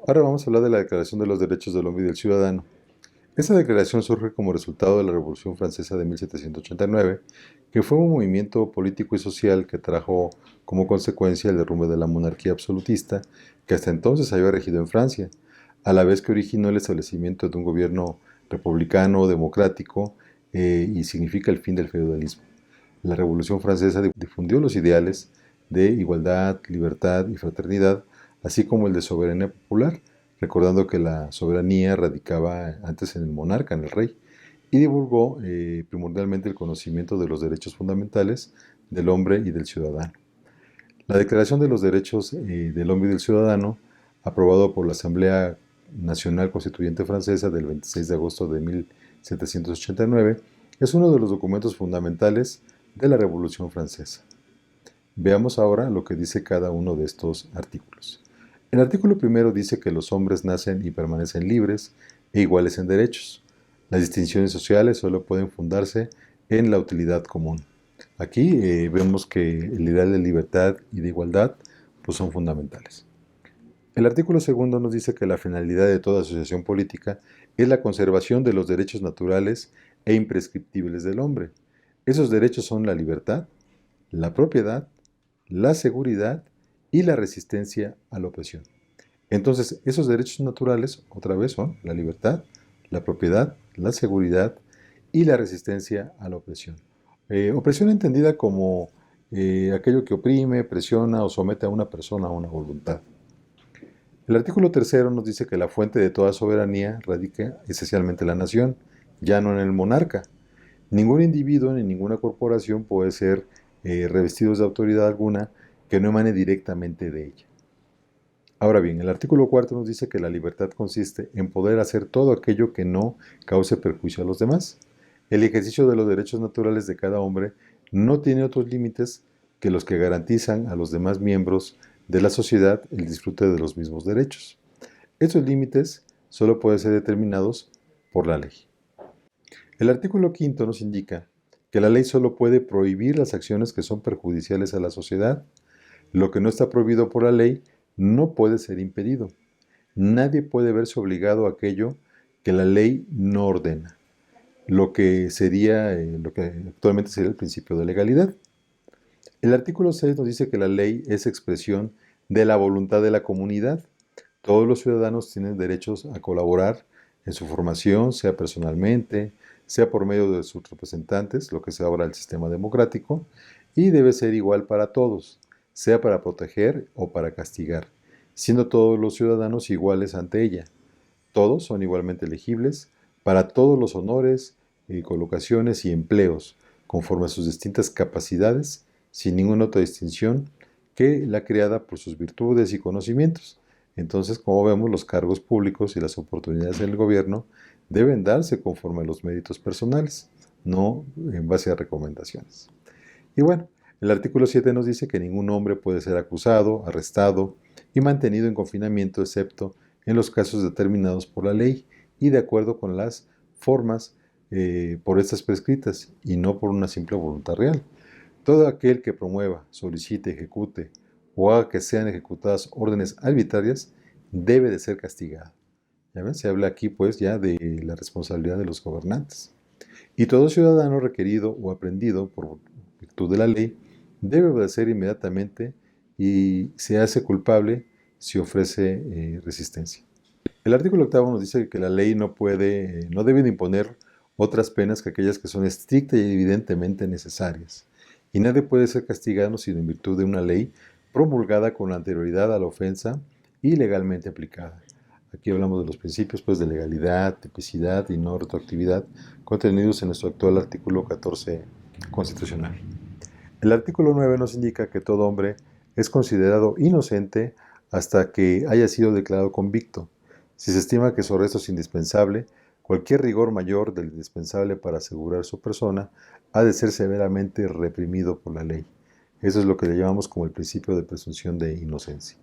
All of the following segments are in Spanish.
Ahora vamos a hablar de la Declaración de los Derechos del Hombre y del Ciudadano. Esta declaración surge como resultado de la Revolución Francesa de 1789, que fue un movimiento político y social que trajo como consecuencia el derrumbe de la monarquía absolutista que hasta entonces había regido en Francia, a la vez que originó el establecimiento de un gobierno republicano, democrático, y significa el fin del feudalismo. La Revolución Francesa difundió los ideales de igualdad, libertad y fraternidad, así como el de soberanía popular, recordando que la soberanía radicaba antes en el monarca, en el rey, y divulgó primordialmente el conocimiento de los derechos fundamentales del hombre y del ciudadano. La Declaración de los Derechos del Hombre y del Ciudadano, aprobado por la Asamblea Nacional Constituyente Francesa del 26 de agosto de 1789, es uno de los documentos fundamentales de la Revolución Francesa. Veamos ahora lo que dice cada uno de estos artículos. El artículo primero dice que los hombres nacen y permanecen libres e iguales en derechos. Las distinciones sociales solo pueden fundarse en la utilidad común. Aquí vemos que el ideal de libertad y de igualdad pues, son fundamentales. El artículo segundo nos dice que la finalidad de toda asociación política es la conservación de los derechos naturales e imprescriptibles del hombre. Esos derechos son la libertad, la propiedad, la seguridad y la resistencia a la opresión. Entonces, esos derechos naturales, otra vez, son la libertad, la propiedad, la seguridad y la resistencia a la opresión. Opresión entendida como aquello que oprime, presiona o somete a una persona a una voluntad. El artículo tercero nos dice que la fuente de toda soberanía radica esencialmente en la nación, ya no en el monarca. Ningún individuo ni ninguna corporación puede ser revestidos de autoridad alguna que no emane directamente de ella. Ahora bien, el artículo cuarto nos dice que la libertad consiste en poder hacer todo aquello que no cause perjuicio a los demás. El ejercicio de los derechos naturales de cada hombre no tiene otros límites que los que garantizan a los demás miembros de la sociedad el disfrute de los mismos derechos. Estos límites solo pueden ser determinados por la ley. El artículo quinto nos indica que la ley solo puede prohibir las acciones que son perjudiciales a la sociedad. Lo que no está prohibido por la ley no puede ser impedido. Nadie puede verse obligado a aquello que la ley no ordena, lo que actualmente sería el principio de legalidad. El artículo 6 nos dice que la ley es expresión de la voluntad de la comunidad. Todos los ciudadanos tienen derechos a colaborar en su formación, sea personalmente, sea por medio de sus representantes, lo que es ahora el sistema democrático, y debe ser igual para todos, sea para proteger o para castigar, siendo todos los ciudadanos iguales ante ella. Todos son igualmente elegibles para todos los honores, colocaciones y empleos, conforme a sus distintas capacidades, sin ninguna otra distinción que la creada por sus virtudes y conocimientos. Entonces, como vemos, los cargos públicos y las oportunidades en el gobierno deben darse conforme a los méritos personales, no en base a recomendaciones. Y bueno, el artículo 7 nos dice que ningún hombre puede ser acusado, arrestado y mantenido en confinamiento excepto en los casos determinados por la ley y de acuerdo con las formas por estas prescritas y no por una simple voluntad real. Todo aquel que promueva, solicite, ejecute o haga que sean ejecutadas órdenes arbitrarias debe de ser castigado. ¿Ya ven? Se habla aquí pues ya de la responsabilidad de los gobernantes. Y todo ciudadano requerido o aprendido por virtud de la ley debe obedecer inmediatamente y se hace culpable si ofrece resistencia. El artículo octavo nos dice que la ley no debe de imponer otras penas que aquellas que son estrictas y evidentemente necesarias. Y nadie puede ser castigado sino en virtud de una ley promulgada con anterioridad a la ofensa y legalmente aplicada. Aquí hablamos de los principios pues, de legalidad, tipicidad y no retroactividad contenidos en nuestro actual artículo 14 constitucional. El artículo 9 nos indica que todo hombre es considerado inocente hasta que haya sido declarado convicto. Si se estima que su arresto es indispensable, cualquier rigor mayor del indispensable para asegurar su persona ha de ser severamente reprimido por la ley. Eso es lo que le llamamos como el principio de presunción de inocencia.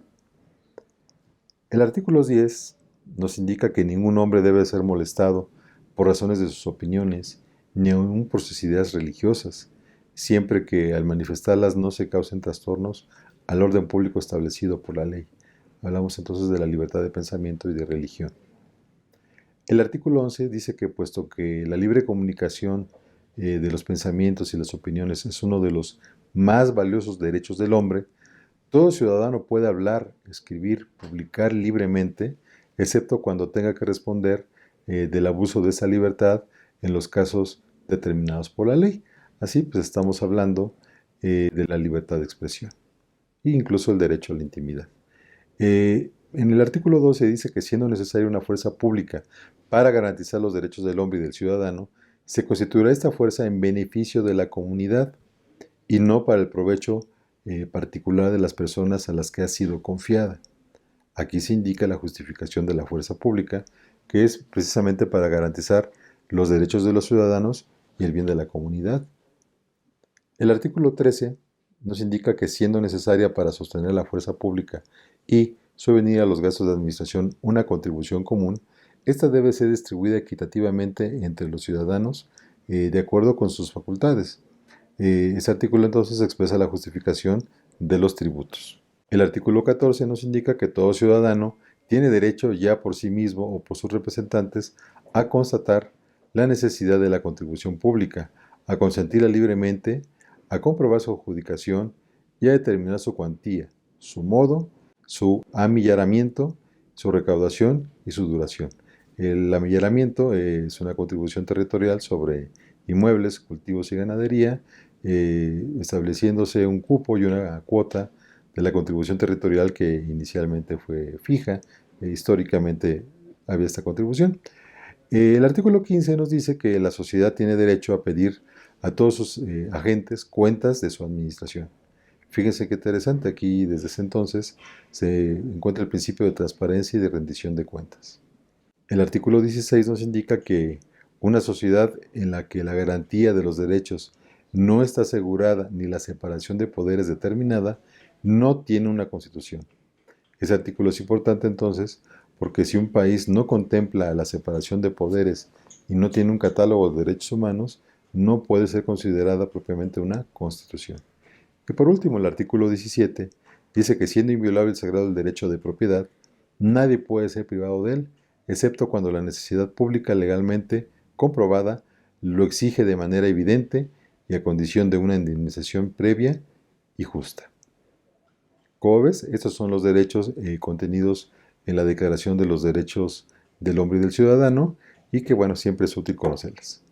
El artículo 10 nos indica que ningún hombre debe ser molestado por razones de sus opiniones, ni aun por sus ideas religiosas, siempre que al manifestarlas no se causen trastornos al orden público establecido por la ley. Hablamos entonces de la libertad de pensamiento y de religión. El artículo 11 dice que puesto que la libre comunicación de los pensamientos y las opiniones es uno de los más valiosos derechos del hombre, todo ciudadano puede hablar, escribir, publicar libremente, excepto cuando tenga que responder del abuso de esa libertad en los casos determinados por la ley. Así pues estamos hablando de la libertad de expresión e incluso el derecho a la intimidad. En el artículo 12 dice que siendo necesaria una fuerza pública para garantizar los derechos del hombre y del ciudadano, se constituirá esta fuerza en beneficio de la comunidad y no para el provecho particular de las personas a las que ha sido confiada. Aquí se indica la justificación de la fuerza pública, que es precisamente para garantizar los derechos de los ciudadanos y el bien de la comunidad. El artículo 13 nos indica que siendo necesaria para sostener la fuerza pública y subvenir a los gastos de administración una contribución común, esta debe ser distribuida equitativamente entre los ciudadanos de acuerdo con sus facultades. Este artículo entonces expresa la justificación de los tributos. El artículo 14 nos indica que todo ciudadano tiene derecho ya por sí mismo o por sus representantes a constatar la necesidad de la contribución pública, a consentirla libremente, a comprobar su adjudicación y a determinar su cuantía, su modo, su amillaramiento, su recaudación y su duración. El amillaramiento es una contribución territorial sobre inmuebles, cultivos y ganadería, estableciéndose un cupo y una cuota de la contribución territorial que inicialmente fue fija. Históricamente había esta contribución. El artículo 15 nos dice que la sociedad tiene derecho a pedir a todos sus agentes cuentas de su administración. Fíjense qué interesante, aquí desde ese entonces se encuentra el principio de transparencia y de rendición de cuentas. El artículo 16 nos indica que una sociedad en la que la garantía de los derechos no está asegurada ni la separación de poderes determinada, no tiene una constitución. Ese artículo es importante entonces porque si un país no contempla la separación de poderes y no tiene un catálogo de derechos humanos, no puede ser considerada propiamente una constitución. Y por último, el artículo 17 dice que siendo inviolable el sagrado del derecho de propiedad, nadie puede ser privado de él, excepto cuando la necesidad pública legalmente comprobada lo exige de manera evidente y a condición de una indemnización previa y justa. Como ves, estos son los derechos contenidos en la Declaración de los Derechos del Hombre y del Ciudadano y que, bueno, siempre es útil conocerlas.